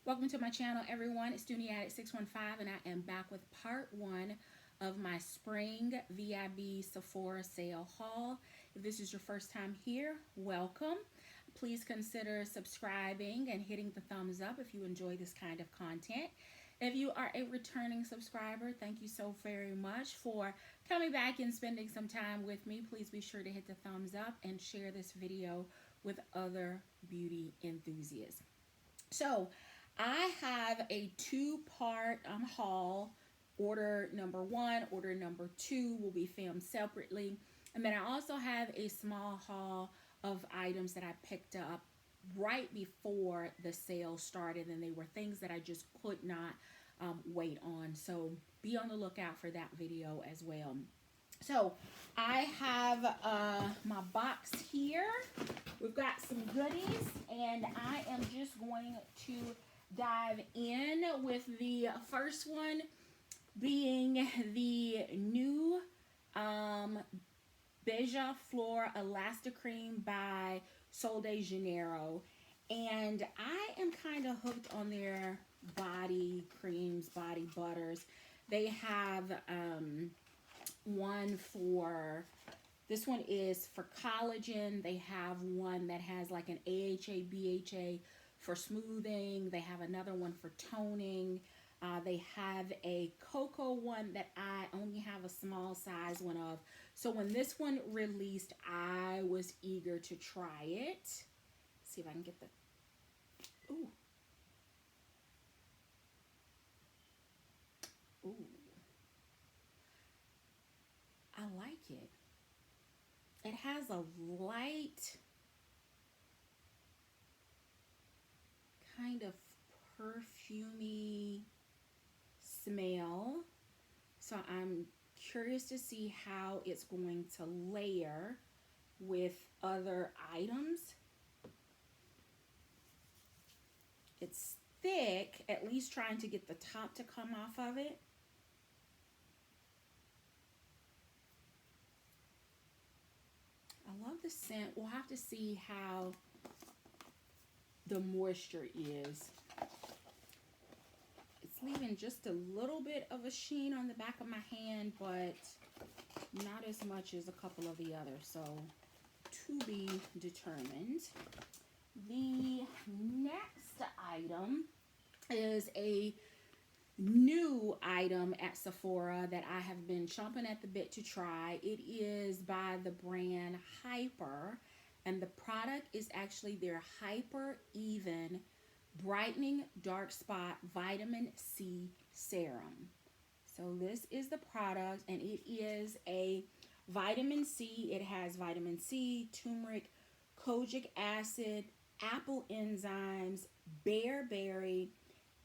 Welcome to my channel, everyone. It's Studio Addict 615, and I am back with part 1 of my spring VIB Sephora sale haul. If this is your first time here, welcome. Please consider subscribing and hitting the thumbs up if you enjoy this kind of content. If you are a returning subscriber, thank you so very much for coming back and spending some time with me. Please be sure to hit the thumbs up and share this video with other beauty enthusiasts. So I have a two-part haul. Order number 1, order number 2 will be filmed separately. And then I also have a small haul of items that I picked up right before the sale started, and they were things that I just could not wait on. So be on the lookout for that video as well. So I have my box here. We've got some goodies, and I am just going to dive in with the first one being the new Beija Flor Elasticream by Sol de Janeiro. And I am kind of hooked on their body creams, body butters. They have one for, this one is for collagen. They have one that has like an AHA, BHA for smoothing. They have another one for toning. They have a cocoa one that I only have a small size one of. So when this one released, I was eager to try it. Let's see if I can get the, ooh. Ooh. I like it. It has a light kind of perfumey smell. So I'm curious to see how it's going to layer with other items. It's thick, at least trying to get the top to come off of it. I love the scent. We'll have to see how the moisture is. It's leaving just a little bit of a sheen on the back of my hand, but not as much as a couple of the others, so to be determined. The next item is a new item at Sephora that I have been chomping at the bit to try. It is by the brand Hyper, and the product is actually their Hyper Even Brightening Dark Spot Vitamin C Serum. So this is the product, and it is a vitamin C. It has vitamin C, turmeric, kojic acid, apple enzymes, bearberry,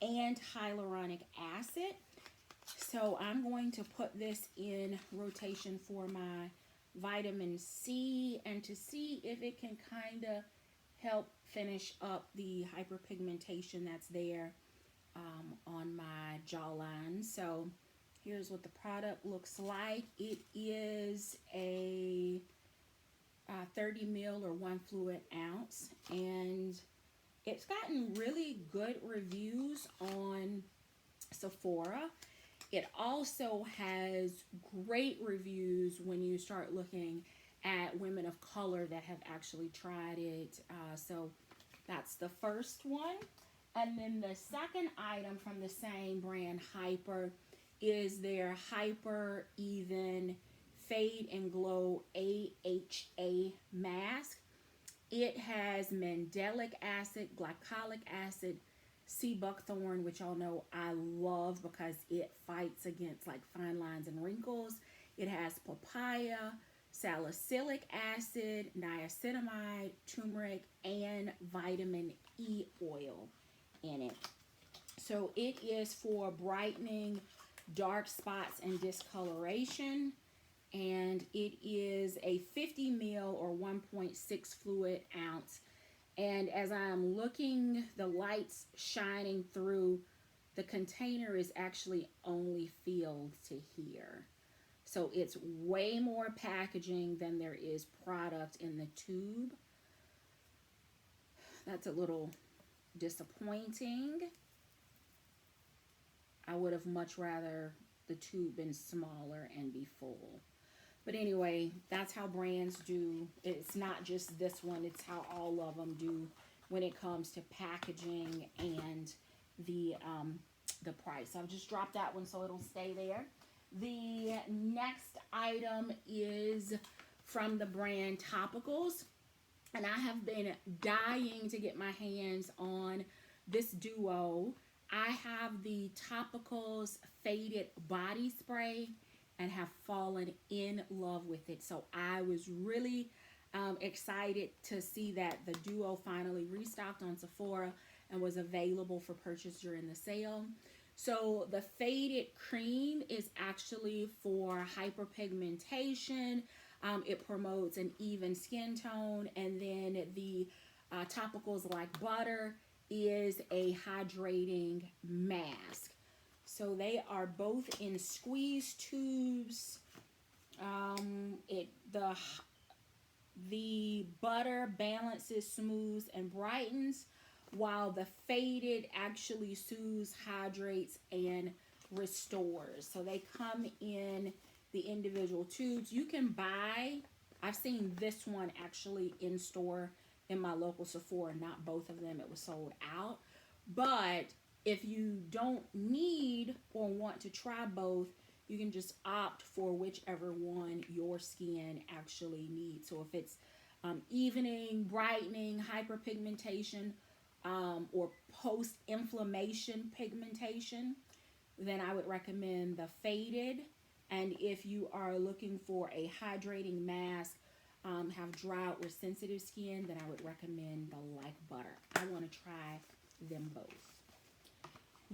and hyaluronic acid. So I'm going to put this in rotation for my vitamin C and to see if it can kind of help finish up the hyperpigmentation that's there on my jawline. So here's what the product looks like. It is a 30 ml or 1 fluid ounce, and it's gotten really good reviews on Sephora. It also has great reviews when you start looking at women of color that have actually tried it. So that's the first one. And then the second item from the same brand, Hyper, is their Hyper Even Fade and Glow AHA mask. It has mandelic acid, glycolic acid, sea buckthorn, which y'all know I love because it fights against like fine lines and wrinkles. It has papaya, salicylic acid, niacinamide, turmeric, and vitamin E oil in it. So it is for brightening dark spots and discoloration. And it is a 50 ml or 1.6 fluid ounce. And as I'm looking, the light's shining through, the container is actually only filled to here. So it's way more packaging than there is product in the tube. That's a little disappointing. I would have much rather the tube been smaller and be full. But anyway, that's how brands do. It's not just this one, it's how all of them do when it comes to packaging and the price. So I've just dropped that one so it'll stay there. The next item is from the brand Topicals. And I have been dying to get my hands on this duo. I have the Topicals Faded Body Spray and have fallen in love with it. So I was really excited to see that the duo finally restocked on Sephora and was available for purchase during the sale. So the Faded Cream is actually for hyperpigmentation. It promotes an even skin tone. And then the Topicals Like Butter is a hydrating mask. So they are both in squeeze tubes. The butter balances, smooths, and brightens, while the Faded actually soothes, hydrates, and restores. So they come in the individual tubes. You can buy, I've seen this one actually in store in my local Sephora, not both of them. It was sold out. But if you don't need or want to try both, you can just opt for whichever one your skin actually needs. So if it's evening, brightening, hyperpigmentation, or post-inflammation pigmentation, then I would recommend the Faded. And if you are looking for a hydrating mask, have dry or sensitive skin, then I would recommend the Like Butter. I want to try them both.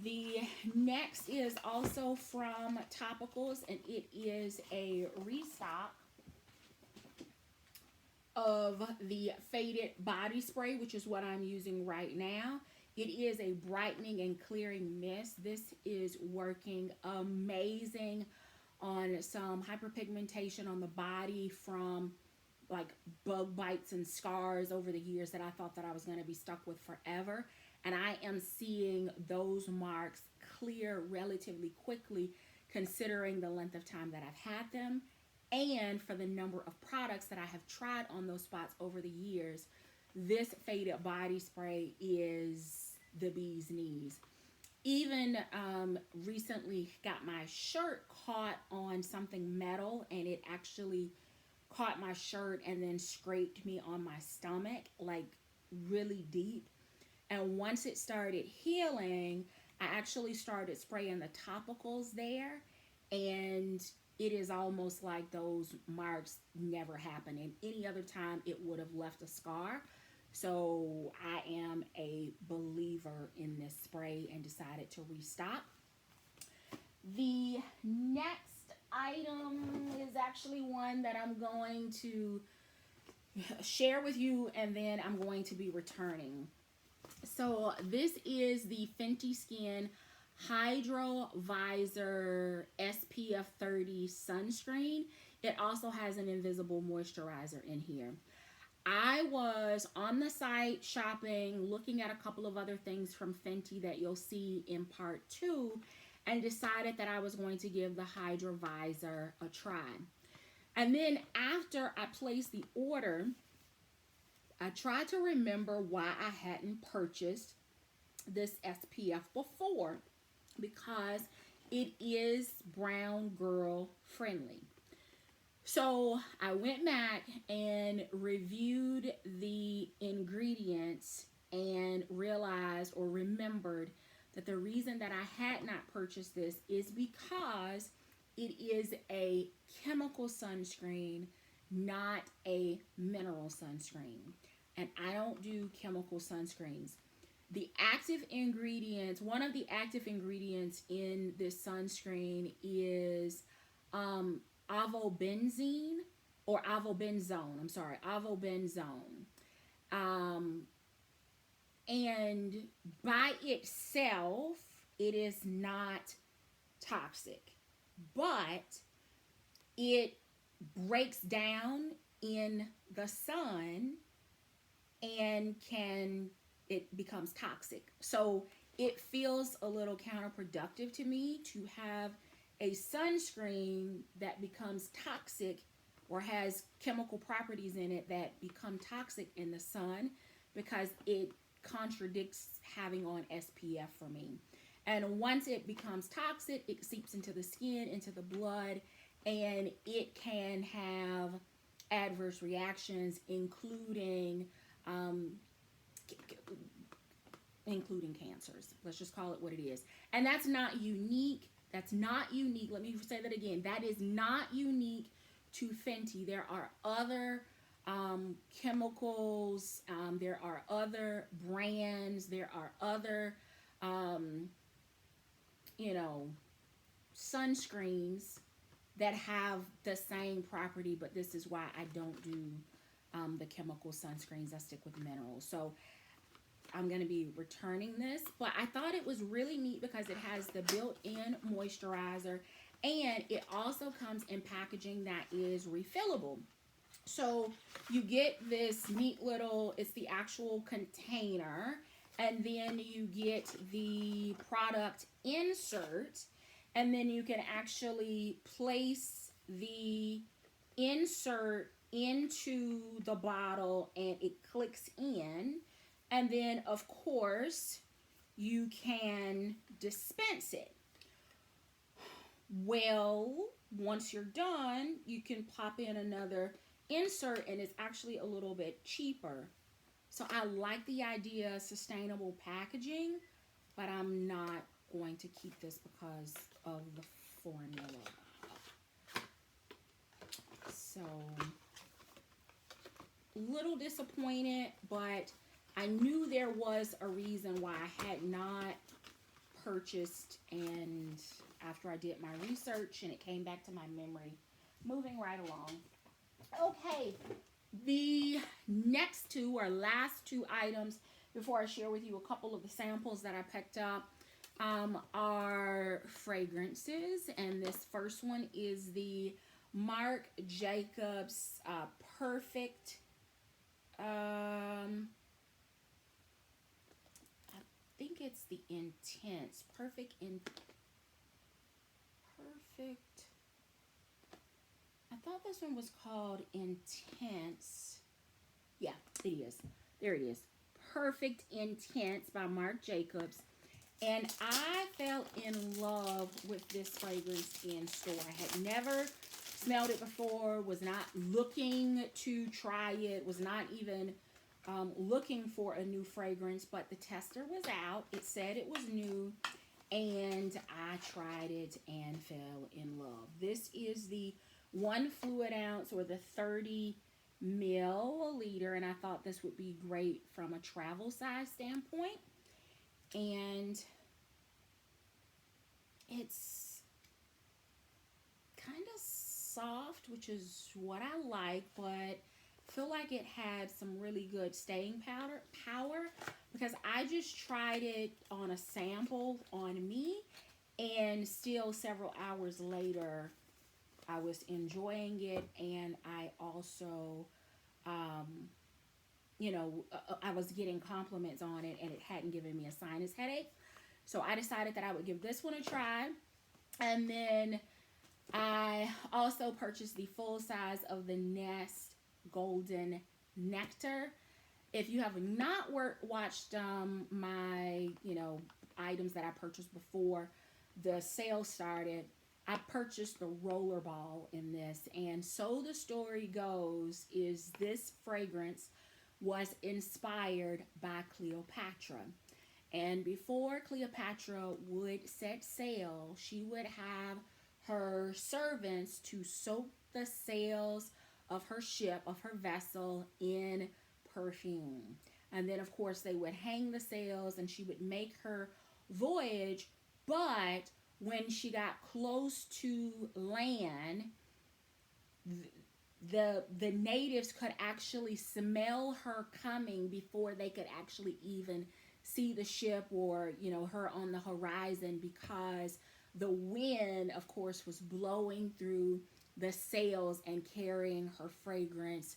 The next is also from Topicals, and it is a restock of the Faded Body Spray, which is what I'm using right now. It is a brightening and clearing mist. This is working amazing on some hyperpigmentation on the body from like bug bites and scars over the years that I thought that I was going to be stuck with forever. And I am seeing those marks clear relatively quickly, considering the length of time that I've had them and for the number of products that I have tried on those spots over the years. This Faded Body Spray is the bee's knees. Even recently got my shirt caught on something metal, and it actually caught my shirt and then scraped me on my stomach, like really deep. And once it started healing, I actually started spraying the Topicals there, and it is almost like those marks never happened. And any other time it would have left a scar. So I am a believer in this spray and decided to restock. The next item is actually one that I'm going to share with you, and then I'm going to be returning. So this is the Fenty Skin Hydro Visor SPF 30 sunscreen. It also has an invisible moisturizer in here. I was on the site shopping, looking at a couple of other things from Fenty that you'll see in part 2, and decided that I was going to give the Hydro Visor a try. And then after I placed the order, I tried to remember why I hadn't purchased this SPF before, because it is brown girl friendly. So I went back and reviewed the ingredients and realized or remembered that the reason that I had not purchased this is because it is a chemical sunscreen, not a mineral sunscreen. And I don't do chemical sunscreens. The active ingredients, one of the active ingredients in this sunscreen is avobenzene, or avobenzone. I'm sorry, avobenzone. And by itself, it is not toxic, but it breaks down in the sun and can it becomes toxic. So it feels a little counterproductive to me to have a sunscreen that becomes toxic or has chemical properties in it that become toxic in the sun, because it contradicts having on SPF for me. And once it becomes toxic, it seeps into the skin, into the blood, and it can have adverse reactions, including cancers. Let's just call it what it is. And that's not unique. That's not unique. Let me say that again. That is not unique to Fenty. There are other chemicals. There are other brands. There are other, sunscreens that have the same property, but this is why I don't do the chemical sunscreens. I stick with minerals. So I'm going to be returning this, but I thought it was really neat because it has the built-in moisturizer, and it also comes in packaging that is refillable. So you get this neat little, it's the actual container, and then you get the product insert, and then you can actually place the insert into the bottle and it clicks in. And then, of course, you can dispense it. Well, once you're done, you can pop in another insert, and it's actually a little bit cheaper. So I like the idea of sustainable packaging, but I'm not going to keep this because of the formula. So, a little disappointed, but I knew there was a reason why I had not purchased, and after I did my research and it came back to my memory. Moving right along. Okay, the next two or last two items before I share with you a couple of the samples that I picked up are fragrances, and this first one is the Marc Jacobs Perfect. I think it's the Intense. Perfect. I thought this one was called Intense. Yeah, it is. There it is. Perfect Intense by Marc Jacobs. And I fell in love with this fragrance in store. I had never smelled it before, was not looking to try it, was not even looking for a new fragrance, but the tester was out. It said it was new, and I tried it and fell in love. This is the 1 fluid ounce or the 30 milliliter, and I thought this would be great from a travel size standpoint. And it's kind of soft, which is what I like, but I feel like it had some really good staying power because I just tried it on a sample on me, and still several hours later I was enjoying it, and I also I was getting compliments on it, and it hadn't given me a sinus headache. So I decided that I would give this one a try. And then I also purchased the full size of the Nest Golden Nectar. If you have not watched my, items that I purchased before the sale started, I purchased the rollerball in this. And so the story goes is this fragrance was inspired by Cleopatra. And before Cleopatra would set sail, she would have her servants to soak the sails of her ship, of her vessel, in perfume. And then, of course, they would hang the sails and she would make her voyage. But when she got close to land, the natives could actually smell her coming before they could actually even see the ship or, her on the horizon, because the wind, of course, was blowing through the sails and carrying her fragrance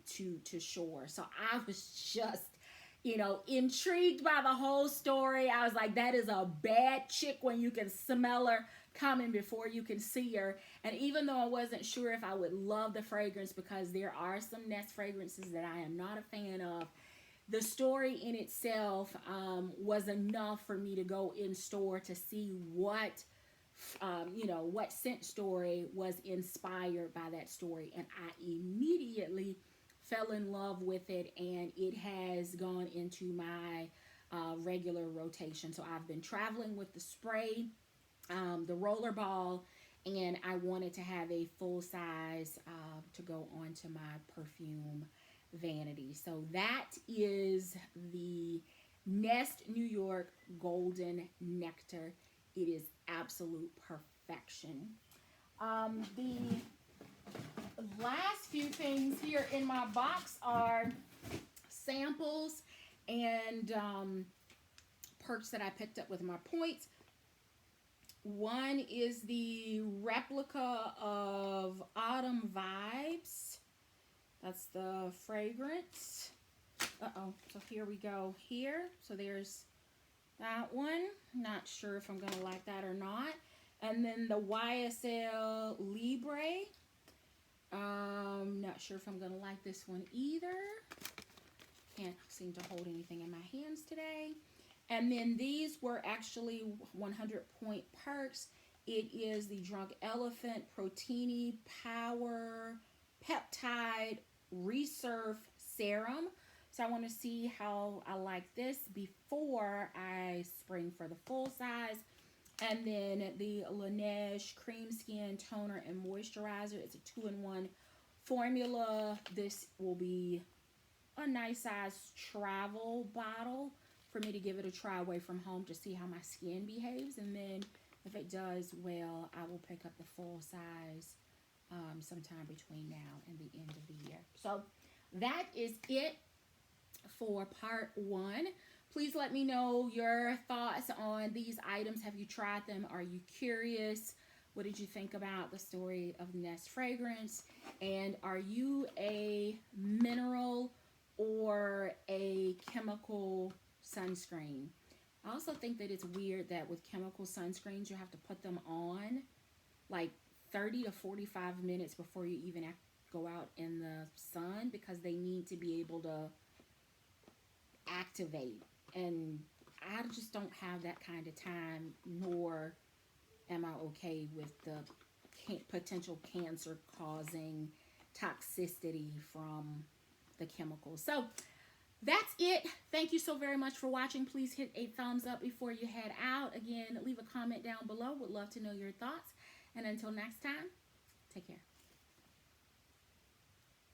to shore. So I was just you know, intrigued by the whole story. I was like, that is a bad chick when you can smell her coming before you can see her. And even though I wasn't sure if I would love the fragrance, because there are some Nest fragrances that I am not a fan of, the story in itself was enough for me to go in store to see what, you know, what scent story was inspired by that story. And I immediately fell in love with it, and it has gone into my regular rotation. So I've been traveling with the spray, the roller ball, and I wanted to have a full size to go onto my perfume vanity. So that is the Nest New York Golden Nectar. It is absolute perfection. The last few things here in my box are samples and perks that I picked up with my points. One is the replica of Autumn Vibes. That's the fragrance. So here we go here. So there's that one. Not sure if I'm going to like that or not. And then the YSL Libre. Not sure if I'm going to like this one either. Can't seem to hold anything in my hands today. And then these were actually 100-point perks. It is the Drunk Elephant Protini Power Peptide Resurf Serum. So I want to see how I like this before I spring for the full size. And then the Laneige Cream Skin Toner and Moisturizer. It's a 2-in-1 formula. This will be a nice size travel bottle for me to give it a try away from home to see how my skin behaves. And then if it does well, I will pick up the full size sometime between now and the end of the year. So that is it for part 1. Please let me know your thoughts on these items. Have you tried them? Are you curious? What did you think about the story of Nest fragrance? And are you a mineral or a chemical sunscreen? I also think that it's weird that with chemical sunscreens, you have to put them on like 30 to 45 minutes before you even go out in the sun, because they need to be able to activate. And I just don't have that kind of time, nor am I okay with the potential cancer causing toxicity from the chemicals. So that's it. Thank you so very much for watching. Please hit a thumbs up before you head out. Again, leave a comment down below. Would love to know your thoughts. And until next time,